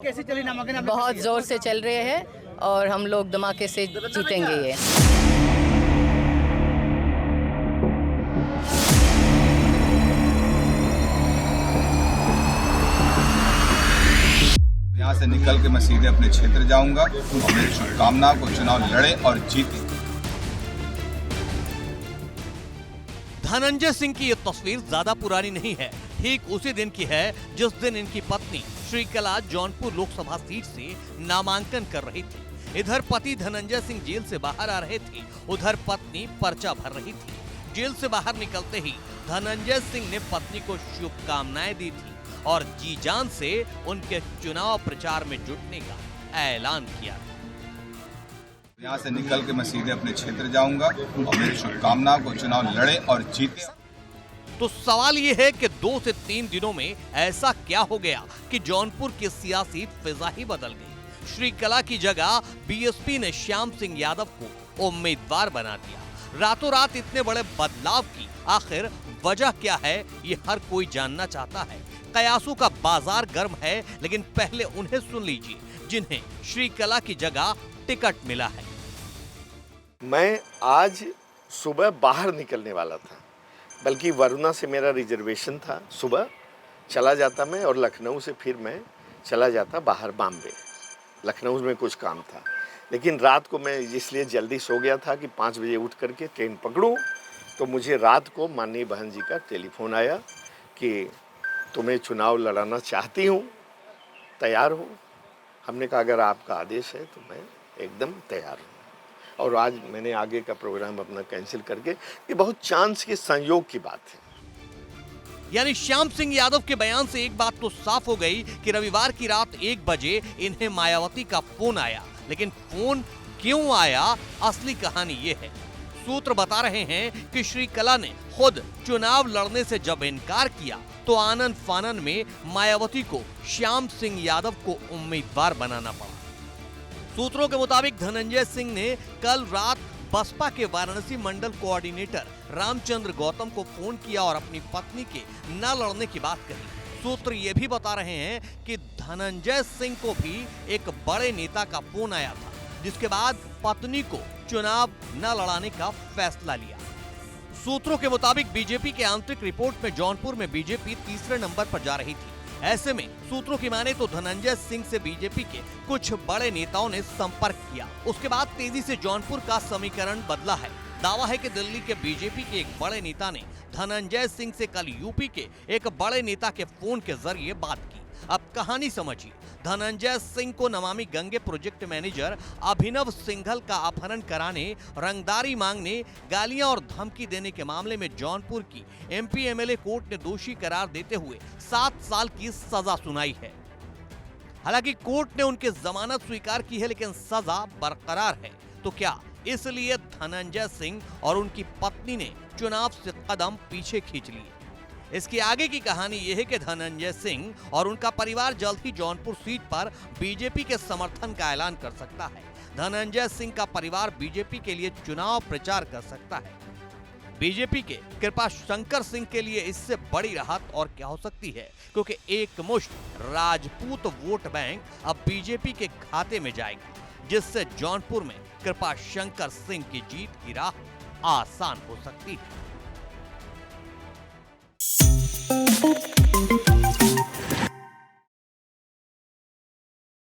कैसी चली नामांकन? बहुत जोर से चल रहे हैं और हम लोग धमाके से जीतेंगे ये। यहाँ से निकल के मैं सीधे अपने क्षेत्र जाऊंगा और मेरी शुभकामना को चुनाव लड़े और जीते। धनंजय सिंह की ये तस्वीर ज्यादा पुरानी नहीं है। ठीक उसी दिन की है जिस दिन इनकी पत्नी श्रीकला जौनपुर लोकसभा सीट से नामांकन कर रही थी। इधर पति धनंजय सिंह जेल से बाहर आ रहे थे, उधर पत्नी पर्चा भर रही थी। जेल से बाहर निकलते ही धनंजय सिंह ने पत्नी को शुभकामनाएं दी थी और जी जान से उनके चुनाव प्रचार में जुटने का ऐलान किया। यहाँ से निकल के मैं सीधे अपने क्षेत्र जाऊंगा और मेरी शुभकामना को चुनाव लड़े और जीते। तो सवाल ये है कि 2 से 3 दिनों में ऐसा क्या हो गया कि जौनपुर की सियासी फिजा ही बदल गई। श्रीकला की जगह बीएसपी ने श्याम सिंह यादव को उम्मीदवार बना दिया। रातों रात इतने बड़े बदलाव की आखिर वजह क्या है, ये हर कोई जानना चाहता है। कयासों का बाजार गर्म है, लेकिन पहले उन्हें सुन लीजिए जिन्हें श्रीकला की जगह टिकट मिला है। मैं आज सुबह बाहर निकलने वाला था, बल्कि वरुणा से मेरा रिजर्वेशन था। सुबह चला जाता मैं और लखनऊ से फिर मैं चला जाता बाहर बॉम्बे। लखनऊ में कुछ काम था, लेकिन रात को मैं इसलिए जल्दी सो गया था कि 5 बजे उठ करके ट्रेन पकड़ूं। तो मुझे रात को माननीय बहन जी का टेलीफोन आया कि तुम्हें चुनाव लड़ाना चाहती हूँ, तैयार हो? हमने कहा अगर आपका आदेश है तो मैं एकदम तैयार हूँ। और आज मैंने आगे का प्रोग्राम अपना कैंसिल करके, ये बहुत चांस के संयोग की बात है। यानी श्याम सिंह यादव के बयान से एक बात तो साफ हो गई कि रविवार की रात 1 बजे इन्हें मायावती का फोन आया। लेकिन फोन क्यों आया, असली कहानी ये है। सूत्र बता रहे हैं कि श्रीकला ने खुद चुनाव लड़ने से जब इनकार किया तो आनन फानन में मायावती को श्याम सिंह यादव को उम्मीदवार बनाना पड़ा। सूत्रों के मुताबिक धनंजय सिंह ने कल रात बसपा के वाराणसी मंडल कोऑर्डिनेटर रामचंद्र गौतम को फोन किया और अपनी पत्नी के न लड़ने की बात कही। सूत्र ये भी बता रहे हैं कि धनंजय सिंह को भी एक बड़े नेता का फोन आया था, जिसके बाद पत्नी को चुनाव न लड़ाने का फैसला लिया। सूत्रों के मुताबिक बीजेपी के आंतरिक रिपोर्ट में जौनपुर में बीजेपी तीसरे नंबर पर जा रही थी। ऐसे में सूत्रों की माने तो धनंजय सिंह से बीजेपी के कुछ बड़े नेताओं ने संपर्क किया। उसके बाद तेजी से जौनपुर का समीकरण बदला है। दावा है कि दिल्ली के बीजेपी के एक बड़े नेता ने धनंजय सिंह से कल यूपी के एक बड़े नेता के फोन के जरिए बात की। अब कहानी समझिए। धनंजय सिंह को नमामि गंगे प्रोजेक्ट मैनेजर अभिनव सिंघल का अपहरण कराने, रंगदारी मांगने, गालियां और धमकी देने के मामले में जौनपुर की एमपी एमएलए कोर्ट ने दोषी करार देते हुए 7 साल की सजा सुनाई है। हालांकि कोर्ट ने उनकी जमानत स्वीकार की है, लेकिन सजा बरकरार है। तो क्या इसलिए धनंजय सिंह और उनकी पत्नी ने चुनाव से कदम पीछे खींच लिए? इसकी आगे की कहानी यह है कि धनंजय सिंह और उनका परिवार जल्द ही जौनपुर सीट पर बीजेपी के समर्थन का ऐलान कर सकता है। धनंजय सिंह का परिवार बीजेपी के लिए चुनाव प्रचार कर सकता है। बीजेपी के कृपा शंकर सिंह के लिए इससे बड़ी राहत और क्या हो सकती है, क्योंकि एक मुश्त राजपूत वोट बैंक अब बीजेपी के खाते में जाएगा, जिससे जौनपुर में कृपा शंकर सिंह की जीत की राह आसान हो सकती है।